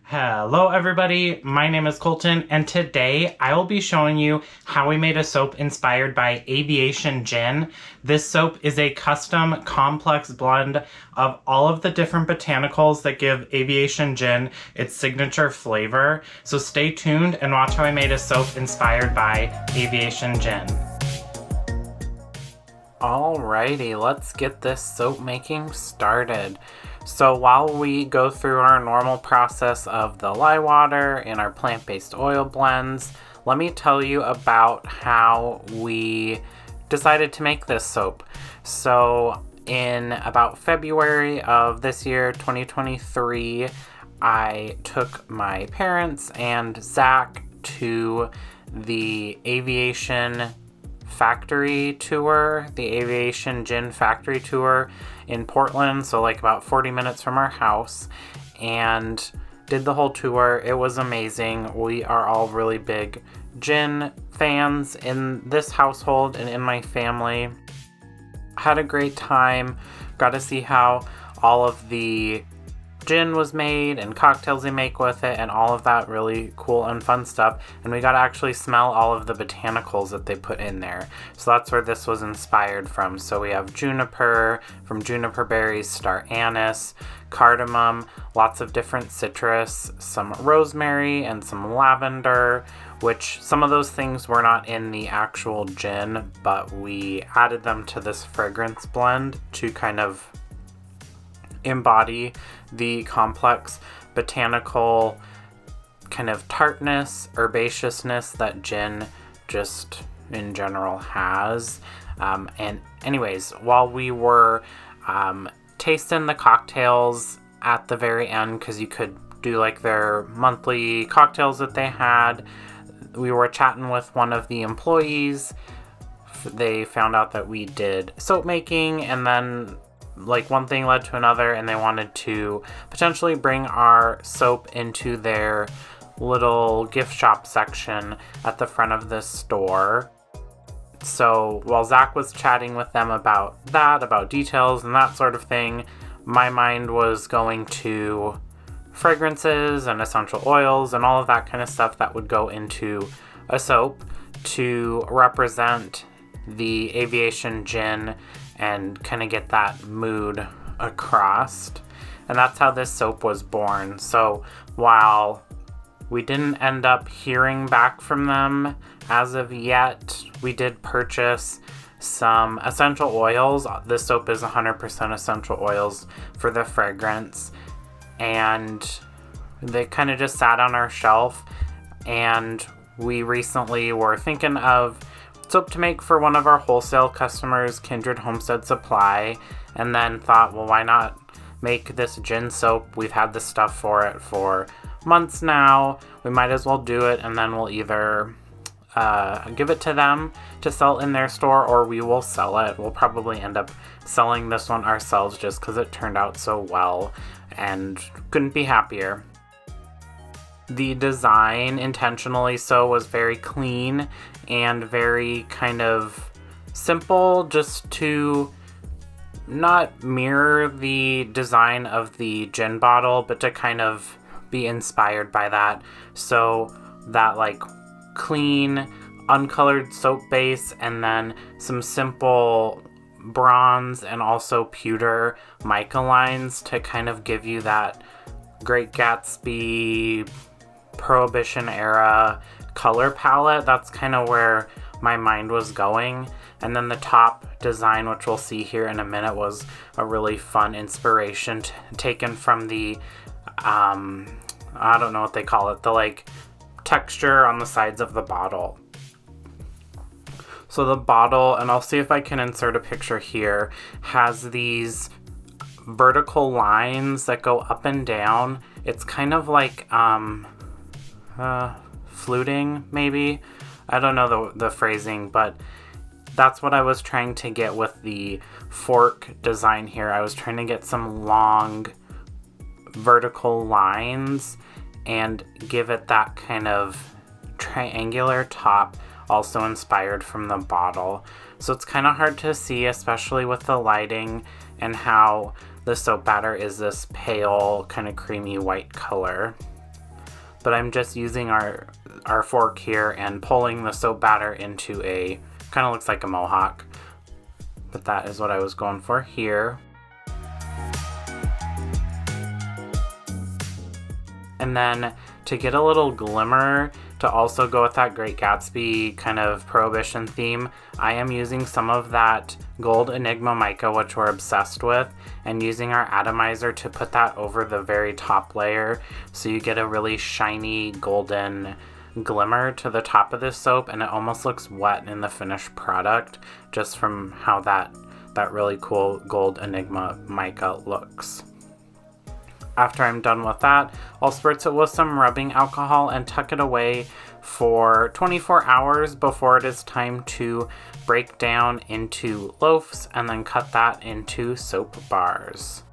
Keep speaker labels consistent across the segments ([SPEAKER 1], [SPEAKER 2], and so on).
[SPEAKER 1] Hello everybody, my name is Colton and today I will be showing you how we made a soap inspired by Aviation gin. This soap is a custom complex blend of all of the different botanicals that give Aviation gin its signature flavor. So stay tuned and watch how I made a soap inspired by Aviation gin. Alrighty, let's get this soap making started. So while we go through our normal process of the lye water and our plant-based oil blends, let me tell you about how we decided to make this soap. So in about February of this year, 2023, I took my parents and Zac to the Aviation factory tour, the Aviation gin factory tour in Portland, so like about 40 minutes from our house, and did the whole tour. It was amazing. We are all really big gin fans in this household and in my family. Had a great time. Got to see how all of the gin was made and cocktails they make with it and all of that really cool and fun stuff, and we got to actually smell all of the botanicals that they put in there. So that's where this was inspired from. So we have juniper, from juniper berries, star anise, cardamom, lots of different citrus, some rosemary and some lavender, which some of those things were not in the actual gin, but we added them to this fragrance blend to kind of embody the complex botanical kind of tartness, herbaceousness that gin just in general has. And anyways, while we were tasting the cocktails at the very end, because you could do like their monthly cocktails that they had, we were chatting with one of the employees. They found out that we did soap making, and then like one thing led to another, and they wanted to potentially bring our soap into their little gift shop section at the front of this store. So while Zac was chatting with them about that, about details and that sort of thing, my mind was going to fragrances and essential oils and all of that kind of stuff that would go into a soap to represent the Aviation gin and kind of get that mood across. And that's how this soap was born. So while we didn't end up hearing back from them as of yet, we did purchase some essential oils. This soap is 100% essential oils for the fragrance, and they kind of just sat on our shelf, and we recently were thinking of soap to make for one of our wholesale customers, Kindred Homestead Supply, and then thought, well, why not make this gin soap? We've had this stuff for it for months now. We might as well do it, and then we'll either give it to them to sell in their store, or we will sell it. We'll probably end up selling this one ourselves just because it turned out so well, and couldn't be happier. The design, intentionally so, was very clean and very kind of simple, just to not mirror the design of the gin bottle, but to kind of be inspired by that. So that like clean, uncolored soap base, and then some simple bronze and also pewter mica lines to kind of give you that Great Gatsby, Prohibition era color palette. That's kind of where my mind was going. And then the top design, which we'll see here in a minute, was a really fun inspiration taken from the I don't know what they call it, the like texture on the sides of the bottle. So the bottle, and I'll see if I can insert a picture here, has these vertical lines that go up and down. It's kind of like fluting, maybe. I don't know the phrasing, but that's what I was trying to get with the fork design here. I was trying to get some long vertical lines and give it that kind of triangular top, also inspired from the bottle. So it's kind of hard to see, especially with the lighting and how the soap batter is this pale, kind of creamy white color. but I'm just using our fork here and pulling the soap batter into a, kind of looks like a mohawk, but that is what I was going for here. And then to get a little glimmer, to also go with that Great Gatsby kind of Prohibition theme, I am using some of that Gold Enigma mica, which we're obsessed with, and using our atomizer to put that over the very top layer, so you get a really shiny golden glimmer to the top of this soap, and it almost looks wet in the finished product just from how that really cool Gold Enigma mica looks. After I'm done with that, I'll spritz it with some rubbing alcohol and tuck it away for 24 hours before it is time to break down into loaves and then cut that into soap bars.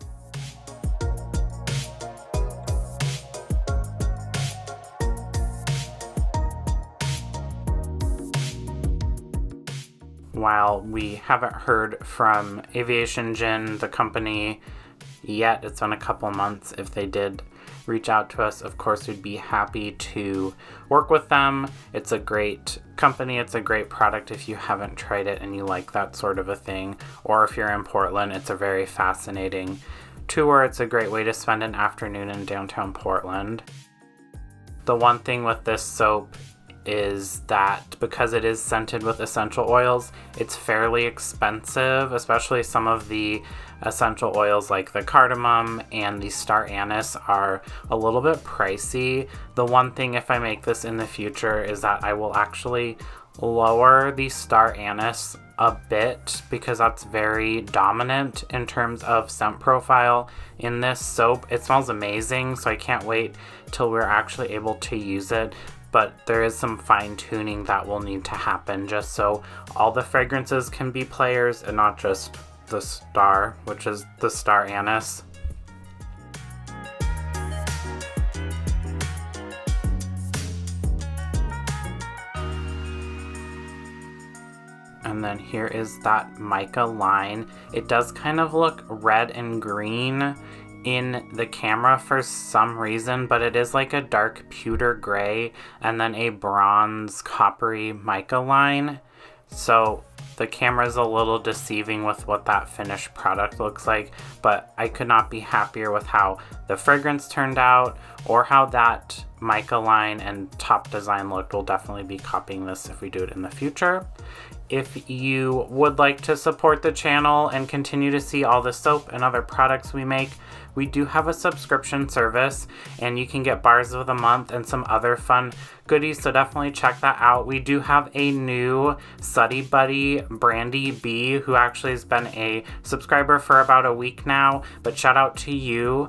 [SPEAKER 1] While we haven't heard from Aviation Gin, the company, yet, it's been a couple months. If they did reach out to us, of course we'd be happy to work with them. It's a great company, it's a great product if you haven't tried it and you like that sort of a thing, or if you're in Portland, it's a very fascinating tour. It's a great way to spend an afternoon in downtown Portland. The one thing with this soap is that because it is scented with essential oils, it's fairly expensive, especially some of the essential oils like the cardamom and the star anise are a little bit pricey. The one thing, if I make this in the future, is that I will actually lower the star anise a bit because that's very dominant in terms of scent profile in this soap. It smells amazing, so I can't wait till we're actually able to use it. But there is some fine tuning that will need to happen just so all the fragrances can be players and not just the star, which is the star anise. And then here is that mica line. It does kind of look red and green in the camera for some reason, but it is like a dark pewter gray and then a bronze coppery mica line. So the camera's a little deceiving with what that finished product looks like, but I could not be happier with how the fragrance turned out or how that mica line and top design looked. We'll definitely be copying this if we do it in the future. If you would like to support the channel and continue to see all the soap and other products we make, we do have a subscription service and you can get bars of the month and some other fun goodies, so definitely check that out. We do have a new Suddy Buddy, Brandy B, who actually has been a subscriber for about a week now, but shout out to you.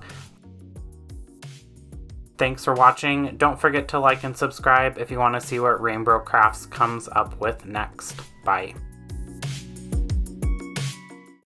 [SPEAKER 1] Thanks for watching. Don't forget to like and subscribe if you want to see what RainBro Crafts comes up with next. Bye.